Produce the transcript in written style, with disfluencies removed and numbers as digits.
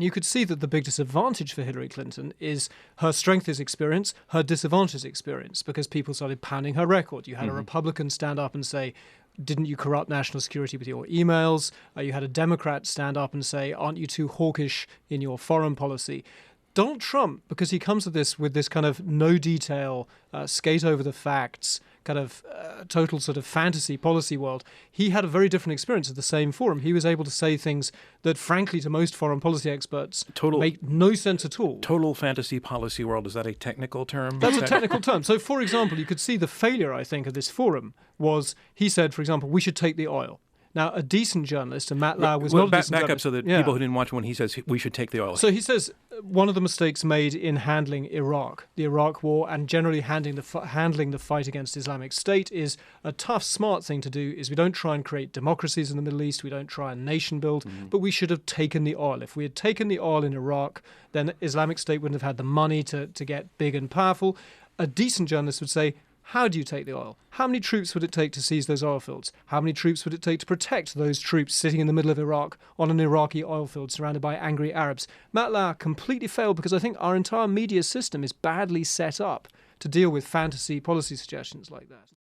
And you could see that the big disadvantage for Hillary Clinton is her strength is experience, her disadvantage is experience, because people started pounding her record. You had a Republican stand up and say, didn't you corrupt national security with your emails? You had a Democrat stand up and say, aren't you too hawkish in your foreign policy? Donald Trump, because he comes at this with this kind of no detail, skate over the facts, kind of total sort of fantasy policy world, he had a very different experience at the same forum. He was able to say things that, frankly, to most foreign policy experts make no sense at all. Total fantasy policy world, is that a technical term? That's a technical term. So, for example, you could see the failure, I think, of this forum was he said, for example, we should take the oil. Now, a decent journalist, and Matt Lauer was not a decent back journalist. Up so that people who didn't watch when he says we should take the oil. So he says one of the mistakes made in handling Iraq, the Iraq war, and generally handling the fight against Islamic State is a tough, smart thing to do is we don't try and create democracies in the Middle East, we don't try and nation build, but we should have taken the oil. If we had taken the oil in Iraq, then Islamic State wouldn't have had the money to get big and powerful. A decent journalist would say, how do you take the oil? How many troops would it take to seize those oil fields? How many troops would it take to protect those troops sitting in the middle of Iraq on an Iraqi oil field surrounded by angry Arabs? Matt Lauer completely failed because I think our entire media system is badly set up to deal with fantasy policy suggestions like that.